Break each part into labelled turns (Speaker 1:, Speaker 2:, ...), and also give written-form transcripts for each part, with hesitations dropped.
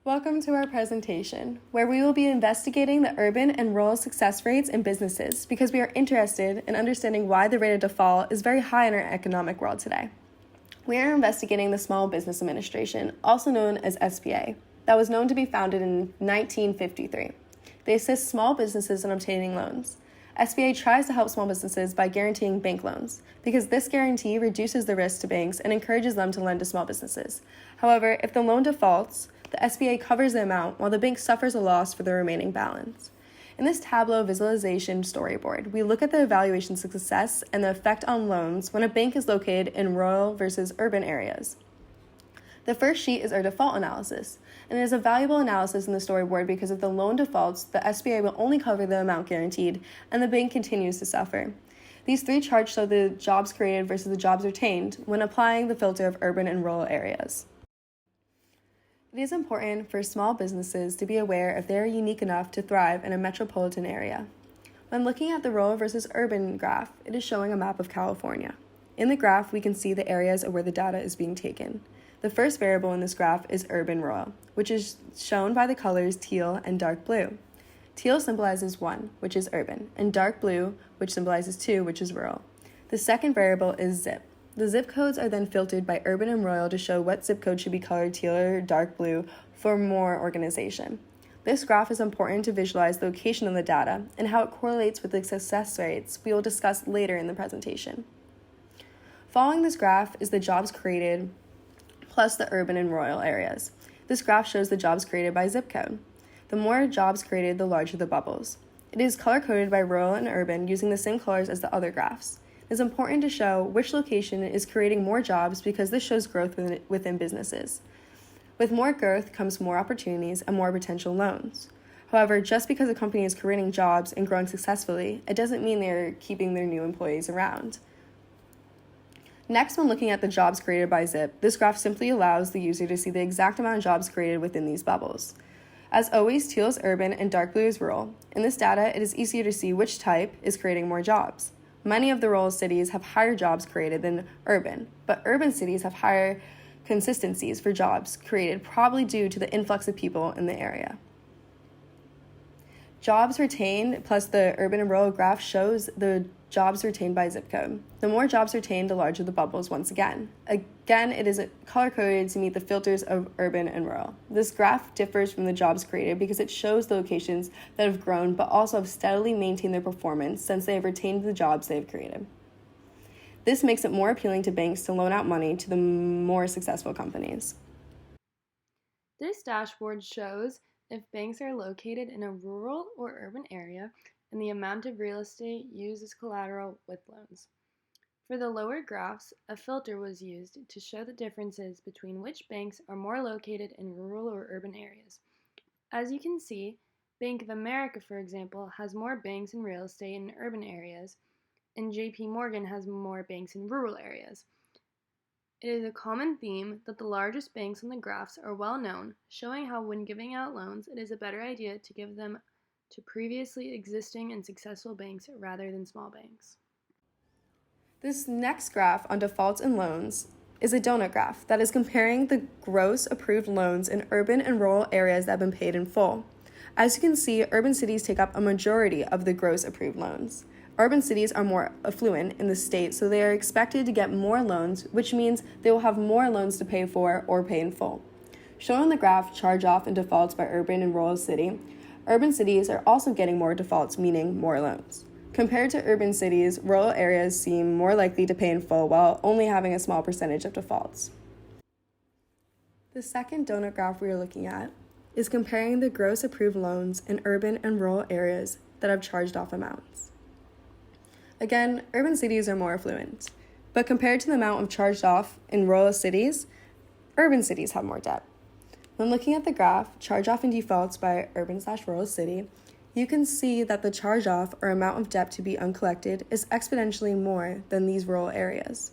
Speaker 1: Welcome to our presentation, where we will be investigating the urban and rural success rates in businesses because we are interested in understanding why the rate of default is very high in our economic world today. We are investigating the Small Business Administration, also known as SBA, that was known to be founded in 1953. They assist small businesses in obtaining loans. SBA tries to help small businesses by guaranteeing bank loans because this guarantee reduces the risk to banks and encourages them to lend to small businesses. However, if the loan defaults, the SBA covers the amount while the bank suffers a loss for the remaining balance. In this Tableau visualization storyboard, we look at the evaluation of success and the effect on loans when a bank is located in rural versus urban areas. The first sheet is our default analysis, and it is a valuable analysis in the storyboard because if the loan defaults, the SBA will only cover the amount guaranteed, and the bank continues to suffer. These three charts show the jobs created versus the jobs retained when applying the filter of urban and rural areas. It is important for small businesses to be aware if they are unique enough to thrive in a metropolitan area. When looking at the rural versus urban graph, it is showing a map of California. In the graph, we can see the areas of where the data is being taken. The first variable in this graph is urban-rural, which is shown by the colors teal and dark blue. Teal symbolizes 1, which is urban, and dark blue, which symbolizes 2, which is rural. The second variable is zip. The zip codes are then filtered by urban and rural to show what zip code should be colored teal or dark blue for more organization. This graph is important to visualize the location of the data and how it correlates with the success rates we will discuss later in the presentation. Following this graph is the jobs created plus the urban and rural areas. This graph shows the jobs created by zip code. The more jobs created, the larger the bubbles. It is color-coded by rural and urban using the same colors as the other graphs. It is important to show which location is creating more jobs because this shows growth within businesses. With more growth comes more opportunities and more potential loans. However, just because a company is creating jobs and growing successfully, it doesn't mean they're keeping their new employees around. Next, when looking at the jobs created by zip, this graph simply allows the user to see the exact amount of jobs created within these bubbles. As always, teal is urban and dark blue is rural. In this data, it is easier to see which type is creating more jobs. Many of the rural cities have higher jobs created than urban, but urban cities have higher consistencies for jobs created, probably due to the influx of people in the area. Jobs retained plus the urban and rural graph shows the jobs retained by zip code. The more jobs retained, the larger the bubbles once again. Again, it is color-coded to meet the filters of urban and rural. This graph differs from the jobs created because it shows the locations that have grown but also have steadily maintained their performance since they have retained the jobs they have created. This makes it more appealing to banks to loan out money to the more successful companies.
Speaker 2: This dashboard shows if banks are located in a rural or urban area and the amount of real estate used as collateral with loans. For the lower graphs, a filter was used to show the differences between which banks are more located in rural or urban areas. As you can see, Bank of America, for example, has more banks and real estate in urban areas, and JP Morgan has more banks in rural areas. It is a common theme that the largest banks on the graphs are well known, showing how when giving out loans, it is a better idea to give them to previously existing and successful banks rather than small banks.
Speaker 1: This next graph on defaults and loans is a donut graph that is comparing the gross approved loans in urban and rural areas that have been paid in full. As you can see, urban cities take up a majority of the gross approved loans. Urban cities are more affluent in the state, so they are expected to get more loans, which means they will have more loans to pay for or pay in full. Shown on the graph, charge-off and defaults by urban and rural city, urban cities are also getting more defaults, meaning more loans. Compared to urban cities, rural areas seem more likely to pay in full while only having a small percentage of defaults. The second donut graph we are looking at is comparing the gross approved loans in urban and rural areas that have charged off amounts. Again, urban cities are more affluent, but compared to the amount of charged off in rural cities, urban cities have more debt. When looking at the graph, charge-off and defaults by urban/rural city, you can see that the charge-off or amount of debt to be uncollected is exponentially more than these rural areas.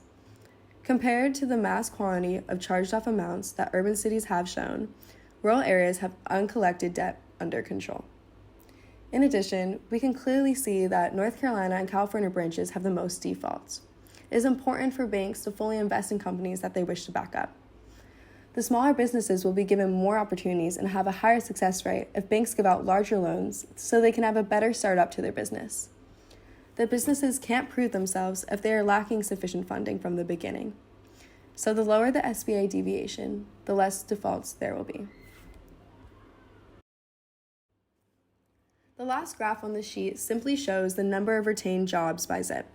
Speaker 1: Compared to the mass quantity of charged-off amounts that urban cities have shown, rural areas have uncollected debt under control. In addition, we can clearly see that North Carolina and California branches have the most defaults. It is important for banks to fully invest in companies that they wish to back up. The smaller businesses will be given more opportunities and have a higher success rate if banks give out larger loans so they can have a better start up to their business. The businesses can't prove themselves if they are lacking sufficient funding from the beginning. So the lower the SBA deviation, the less defaults there will be. The last graph on the sheet simply shows the number of retained jobs by zip.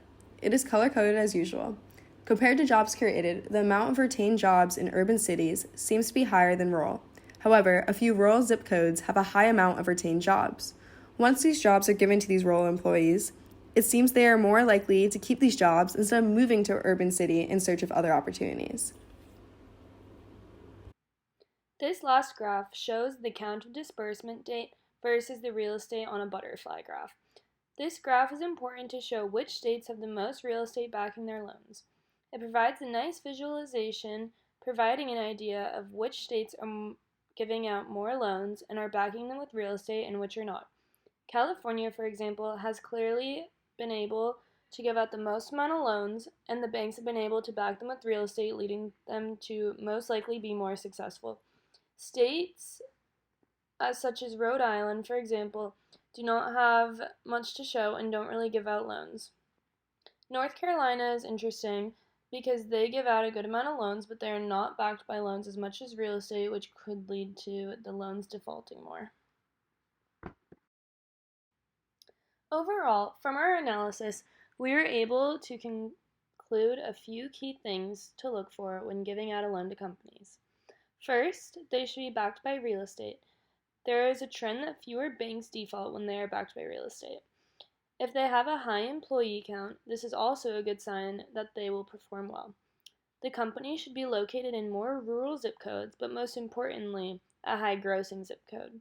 Speaker 1: It is color-coded as usual. Compared to jobs created, the amount of retained jobs in urban cities seems to be higher than rural. However, a few rural zip codes have a high amount of retained jobs. Once these jobs are given to these rural employees, it seems they are more likely to keep these jobs instead of moving to an urban city in search of other opportunities.
Speaker 2: This last graph shows the count of disbursement date versus the real estate on a butterfly graph. This graph is important to show which states have the most real estate backing their loans. It provides a nice visualization, providing an idea of which states are giving out more loans and are backing them with real estate and which are not. California, for example, has clearly been able to give out the most amount of loans, and the banks have been able to back them with real estate, leading them to most likely be more successful. States such as Rhode Island, for example, do not have much to show and don't really give out loans. North Carolina is interesting because they give out a good amount of loans, but they are not backed by loans as much as real estate, which could lead to the loans defaulting more. Overall, from our analysis, we were able to conclude a few key things to look for when giving out a loan to companies. First, they should be backed by real estate. There is a trend that fewer banks default when they are backed by real estate. If they have a high employee count, this is also a good sign that they will perform well. The company should be located in more rural zip codes, but most importantly, a high grossing zip code.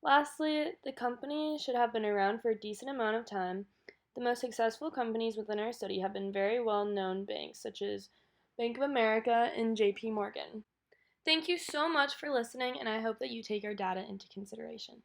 Speaker 2: Lastly, the company should have been around for a decent amount of time. The most successful companies within our study have been very well-known banks, such as Bank of America and JP Morgan. Thank you so much for listening, and I hope that you take our data into consideration.